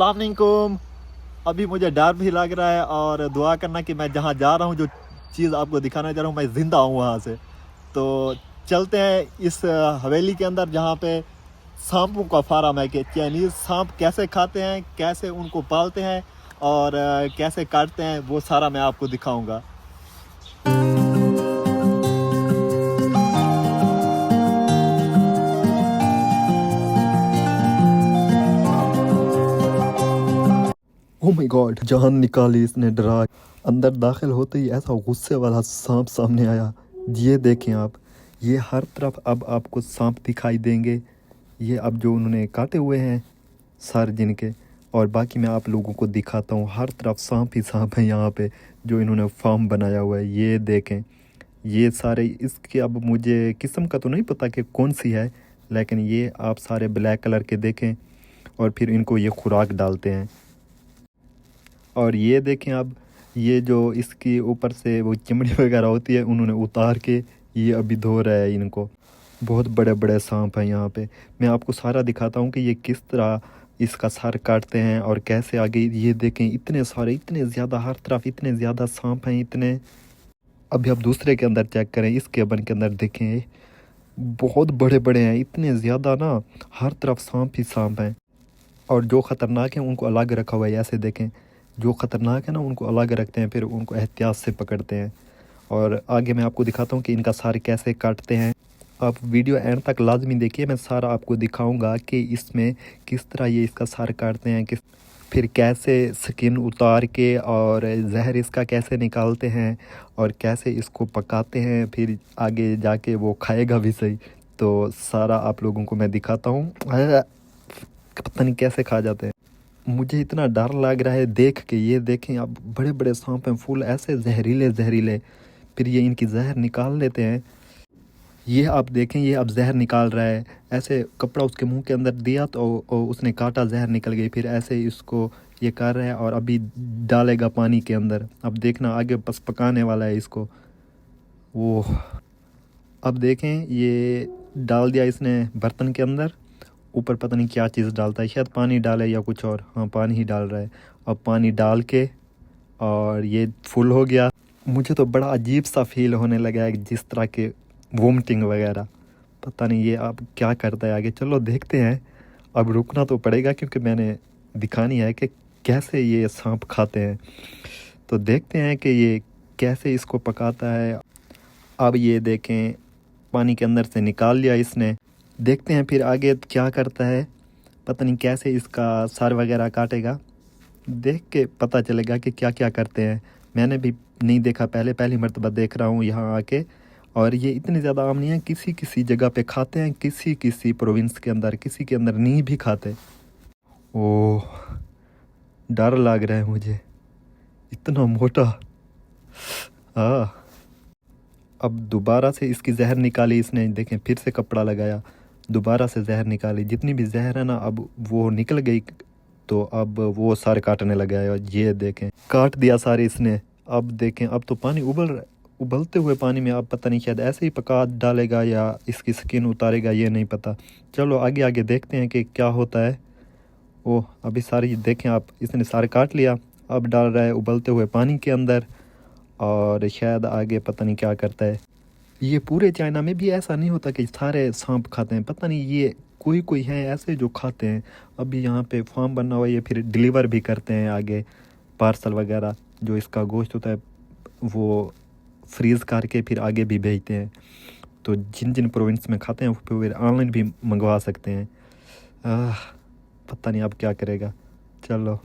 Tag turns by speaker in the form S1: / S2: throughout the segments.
S1: अस्सलाम वालेकुम। अभी मुझे डर भी लग रहा है और दुआ करना कि मैं जहाँ जा रहा हूँ, जो चीज़ आपको दिखाना चाह रहा हूँ, मैं ज़िंदा हूँ वहाँ से। तो चलते हैं इस हवेली के अंदर जहाँ पे सांपों का फार्म है कि चाइनीज़ सांप कैसे खाते हैं, कैसे उनको पालते हैं और कैसे काटते हैं, वो सारा मैं आपको दिखाऊँगा। ओह माय गॉड, जान निकाली इसने डरा। अंदर दाखिल होते ही ऐसा गुस्से वाला सांप सामने आया। ये देखें आप, ये हर तरफ अब आपको सांप दिखाई देंगे। ये अब जो उन्होंने काटे हुए हैं सर जिनके, और बाकी मैं आप लोगों को दिखाता हूँ। हर तरफ सांप ही सांप है यहाँ पे, जो इन्होंने फार्म बनाया हुआ है। ये देखें, ये सारे इसके, अब मुझे किस्म का तो नहीं पता कि कौन सी है, लेकिन ये आप सारे ब्लैक कलर के देखें और फिर इनको ये खुराक डालते हैं। और ये देखें अब, ये जो इसकी ऊपर से वो चमड़ी वगैरह होती है, उन्होंने उतार के ये अभी धो रहा है इनको। बहुत बड़े बड़े सांप हैं यहाँ पे। मैं आपको सारा दिखाता हूँ कि ये किस तरह इसका सर काटते हैं और कैसे आगे। ये देखें, इतने सारे, इतने ज़्यादा, हर तरफ इतने ज़्यादा सांप हैं, इतने। अभी आप दूसरे के अंदर चेक करें, इस केबन के अंदर देखें, बहुत बड़े बड़े हैं, इतने ज़्यादा ना, हर तरफ सांप ही सांप हैं। और जो ख़तरनाक हैं उनको अलग रखा हुआ है। ऐसे देखें, जो ख़तरनाक है ना उनको अलग रखते हैं, फिर उनको एहतियात से पकड़ते हैं। और आगे मैं आपको दिखाता हूँ कि इनका सर कैसे काटते हैं। आप वीडियो एंड तक लाजमी देखिए, मैं सारा आपको दिखाऊंगा कि इसमें किस तरह ये इसका सर काटते हैं, किस फिर कैसे स्किन उतार के और जहर इसका कैसे निकालते हैं और कैसे इसको पकाते हैं, फिर आगे जाके वो खाएगा भी सही। तो सारा आप लोगों को मैं दिखाता हूँ। पता नहीं कैसे खा जाते हैं। मुझे इतना डर लग रहा है देख के। ये देखें आप, बड़े बड़े सांप हैं, फुल ऐसे जहरीले जहरीले। फिर ये इनकी जहर निकाल लेते हैं। ये आप देखें, ये अब जहर निकाल रहा है। ऐसे कपड़ा उसके मुंह के अंदर दिया तो उसने काटा, जहर निकल गई। फिर ऐसे इसको ये कर रहा है और अभी डालेगा पानी के अंदर। अब देखना आगे बस पकाने वाला है इसको वो। अब देखें, ये डाल दिया इसने बर्तन के अंदर। ऊपर पता नहीं क्या चीज़ डालता है, शायद पानी डाले या कुछ और। हाँ, पानी ही डाल रहा है। अब पानी डाल के और ये फुल हो गया। मुझे तो बड़ा अजीब सा फील होने लगा है, जिस तरह के वोमिटिंग वगैरह। पता नहीं ये अब क्या करता है आगे। चलो देखते हैं। अब रुकना तो पड़ेगा क्योंकि मैंने दिखानी है कि कैसे ये सांप खाते हैं। तो देखते हैं कि ये कैसे इसको पकाता है। अब ये देखें, पानी के अंदर से निकाल लिया इसने। देखते हैं फिर आगे क्या करता है। पता नहीं कैसे इसका सर वगैरह काटेगा। देख के पता चलेगा कि क्या क्या करते हैं। मैंने भी नहीं देखा, पहली मर्तबा देख रहा हूँ यहाँ आके। और ये इतने ज़्यादा आम नहीं है, किसी किसी जगह पे खाते हैं, किसी किसी प्रोविंस के अंदर, किसी के अंदर नहीं भी खाते। ओह, डर लग रहा है मुझे, इतना मोटा। अब दोबारा से इसकी जहर निकाली इसने। देखें, फिर से कपड़ा लगाया, दोबारा से जहर निकाली। जितनी भी जहर है ना, अब वो निकल गई। तो अब वो सारे काटने लगा है। और ये देखें, काट दिया सारे इसने। अब देखें, अब तो पानी उबलते हुए पानी में, अब पता नहीं शायद ऐसे ही पका डालेगा या इसकी स्किन उतारेगा, ये नहीं पता। चलो आगे आगे देखते हैं कि क्या होता है। ओह, अभी सारी देखें आप, इसने सारे काट लिया। अब डाल रहा है उबलते हुए पानी के अंदर। और शायद आगे पता नहीं क्या करता है। ये पूरे चाइना में भी ऐसा नहीं होता कि सारे सांप खाते हैं। पता नहीं, ये कोई कोई हैं ऐसे जो खाते हैं। अभी यहाँ पे फार्म बना हुआ है, ये फिर डिलीवर भी करते हैं आगे, पार्सल वगैरह। जो इसका गोश्त होता है वो फ्रीज़ करके फिर आगे भी भेजते हैं। तो जिन जिन प्रोविंस में खाते हैं फिर ऑनलाइन भी मंगवा सकते हैं। पता नहीं अब क्या करेगा। चलो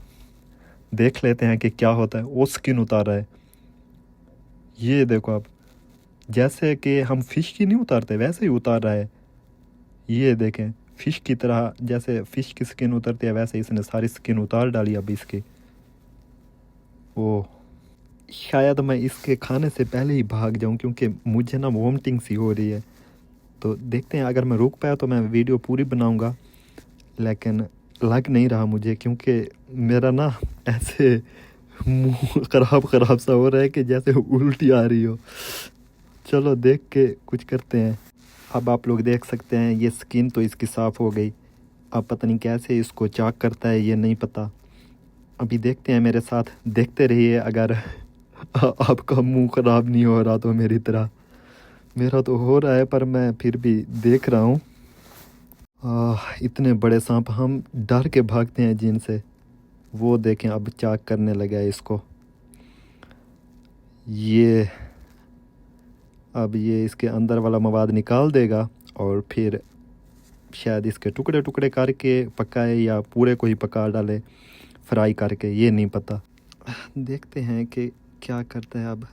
S1: देख लेते हैं कि क्या होता है। वो स्किन उतार रहा है, ये देखो आप, जैसे कि हम फ़िश की नहीं उतारते वैसे ही उतार रहा है। ये देखें, फ़िश की तरह, जैसे फ़िश की स्किन उतरती है वैसे इसने सारी स्किन उतार डाली अब इसकी। ओह, शायद मैं इसके खाने से पहले ही भाग जाऊं क्योंकि मुझे ना वोमिटिंग सी हो रही है। तो देखते हैं, अगर मैं रुक पाया तो मैं वीडियो पूरी बनाऊंगा, लेकिन लग नहीं रहा मुझे, क्योंकि मेरा ना ऐसे मुंह ख़राब सा हो रहा है कि जैसे उल्टी आ रही हो। चलो देख के कुछ करते हैं। अब आप लोग देख सकते हैं, ये स्किन तो इसकी साफ़ हो गई। अब पता नहीं कैसे इसको चाक करता है, ये नहीं पता। अभी देखते हैं, मेरे साथ देखते रहिए। अगर आपका मुंह ख़राब नहीं हो रहा तो मेरी तरह, मेरा तो हो रहा है पर मैं फिर भी देख रहा हूँ। इतने बड़े सांप, हम डर के भागते हैं जिनसे। वो देखें अब चाक करने लगा है इसको। ये अब ये इसके अंदर वाला मवाद निकाल देगा और फिर शायद इसके टुकड़े टुकड़े करके पकाए या पूरे को ही पका डाले फ्राई करके, ये नहीं पता। देखते हैं कि क्या करता है अब।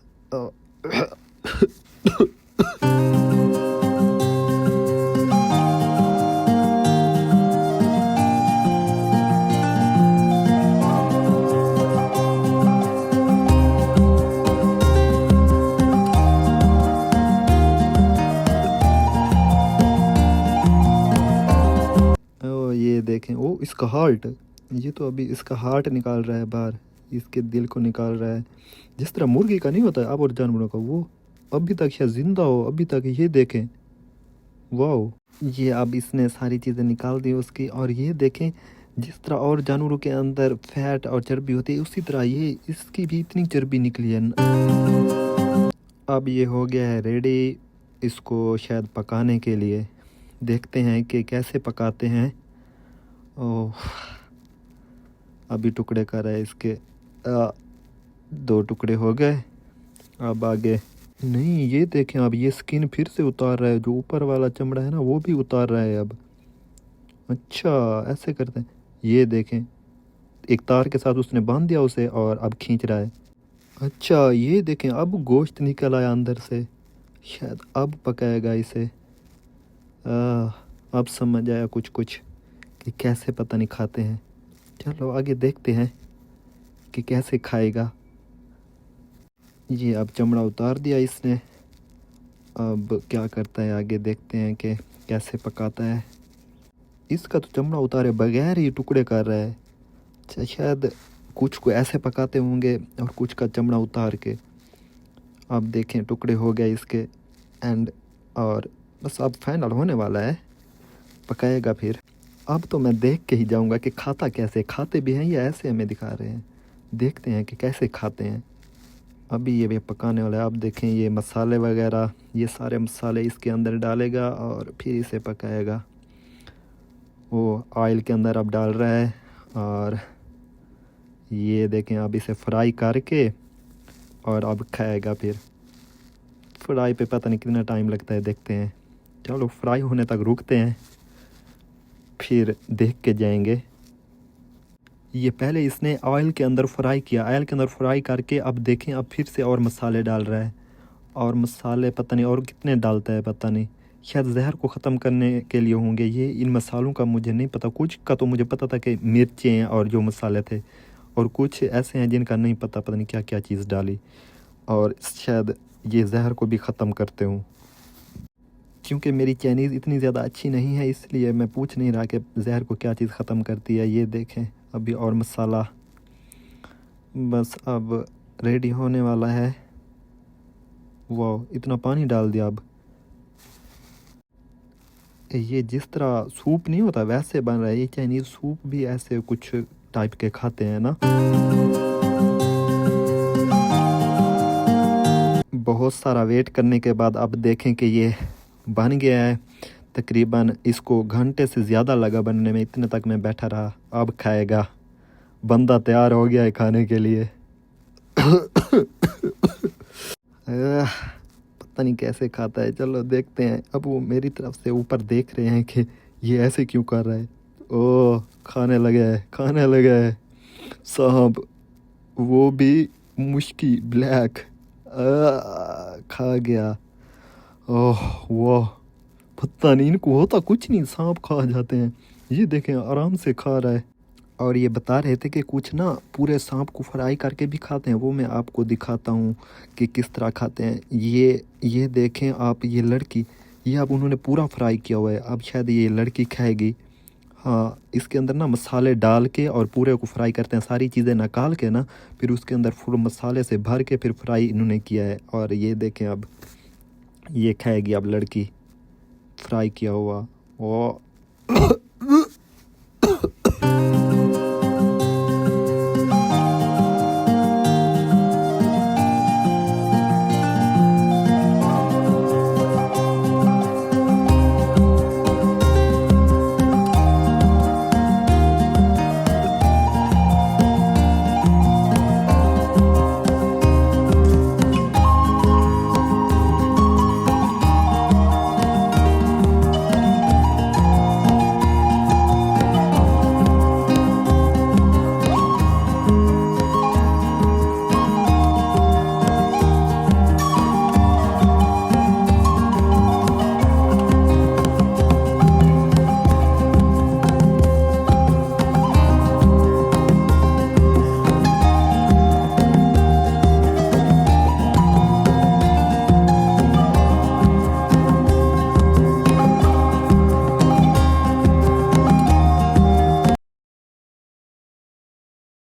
S1: ओ ये देखें, ओ इसका हार्ट, ये तो अभी इसका हार्ट निकाल रहा है बाहर, इसके दिल को निकाल रहा है। जिस तरह मुर्गी का नहीं होता है अब और जानवरों का, वो अभी तक शायद जिंदा हो अभी तक। ये देखें, वाह। ये अब इसने सारी चीज़ें निकाल दी उसकी। और ये देखें, जिस तरह और जानवरों के अंदर फैट और चर्बी होती है उसी तरह ये इसकी भी इतनी चर्बी निकली है। अब ये हो गया है रेडी, इसको शायद पकाने के लिए। देखते हैं कि कैसे पकाते हैं। ओह, अभी टुकड़े कर रहा है इसके। 2 टुकड़े हो गए। अब आगे नहीं, ये देखें अब ये स्किन फिर से उतार रहा है, जो ऊपर वाला चमड़ा है ना वो भी उतार रहा है अब। अच्छा ऐसे करते हैं। ये देखें, एक तार के साथ उसने बांध दिया उसे और अब खींच रहा है। अच्छा ये देखें, अब गोश्त निकल आया अंदर से, शायद अब पकाएगा इसे। अब समझ आया कुछ कुछ कि कैसे पता नहीं खाते हैं। चलो आगे देखते हैं कि कैसे खाएगा। ये अब चमड़ा उतार दिया इसने, अब क्या करता है आगे देखते हैं कि कैसे पकाता है। इसका तो चमड़ा उतारे बगैर ही टुकड़े कर रहा है। अच्छा, शायद कुछ को ऐसे पकाते होंगे और कुछ का चमड़ा उतार के। अब देखें टुकड़े हो गए इसके एंड, और बस अब फाइनल होने वाला है, पकाएगा फिर। अब तो मैं देख के ही जाऊंगा कि खाता कैसे, खाते भी हैं या ऐसे हमें दिखा रहे हैं। देखते हैं कि कैसे खाते हैं। अभी ये भी पकाने वाला है। अब देखें ये मसाले वगैरह, ये सारे मसाले इसके अंदर डालेगा और फिर इसे पकाएगा। वो ऑयल के अंदर अब डाल रहा है और ये देखें अब इसे फ्राई करके और अब खाएगा फिर। फ्राई पे पता नहीं कितना टाइम लगता है, देखते हैं। चलो फ्राई होने तक रुकते हैं, फिर देख के जाएंगे। ये पहले इसने ऑयल के अंदर फ्राई किया, ऑयल के अंदर फ्राई करके अब देखें अब फिर से और मसाले डाल रहा है। और मसाले पता नहीं और कितने डालता है, पता नहीं, शायद जहर को ख़त्म करने के लिए होंगे ये। इन मसालों का मुझे नहीं पता, कुछ का तो मुझे पता था कि मिर्चें और जो मसाले थे, और कुछ ऐसे हैं जिनका नहीं पता, पता नहीं क्या क्या चीज़ डाली। और शायद ये जहर को भी ख़त्म करते हूँ। क्योंकि मेरी चाइनीज़ इतनी ज़्यादा अच्छी नहीं है इसलिए मैं पूछ नहीं रहा कि जहर को क्या चीज़ ख़त्म करती है। ये देखें अभी और मसाला बस अब रेडी होने वाला है। वाह, इतना पानी डाल दिया। अब ये जिस तरह सूप नहीं होता वैसे बन रहा है। ये चाइनीज़ सूप भी ऐसे कुछ टाइप के खाते हैं ना। बहुत सारा वेट करने के बाद अब देखें कि ये बन गया है। तकरीबन इसको घंटे से ज़्यादा लगा बनने में, इतने तक मैं बैठा रहा। अब खाएगा, बंदा तैयार हो गया है खाने के लिए। पता नहीं कैसे खाता है, चलो देखते हैं। अब वो मेरी तरफ से ऊपर देख रहे हैं कि ये ऐसे क्यों कर रहा है। ओह, खाने लगा है, खाने लगा है साहब, वो भी मुश्की ब्लैक। खा गया। ओह वाह, पता नहीं इनको होता कुछ नहीं, सांप खा जाते हैं। ये देखें आराम से खा रहा है। और ये बता रहे थे कि कुछ ना पूरे सांप को फ्राई करके भी खाते हैं, वो मैं आपको दिखाता हूँ कि किस तरह खाते हैं। ये देखें आप, ये लड़की, ये अब उन्होंने पूरा फ्राई किया हुआ है। अब शायद ये लड़की खाएगी। हाँ, इसके अंदर ना मसाले डाल के और पूरे को फ्राई करते हैं, सारी चीज़ें निकाल के ना, फिर उसके अंदर फुल मसाले से भर के फिर फ्राई इन्होंने किया है। और ये देखें अब ये खाएगी अब लड़की, फ्राई किया हुआ। ओ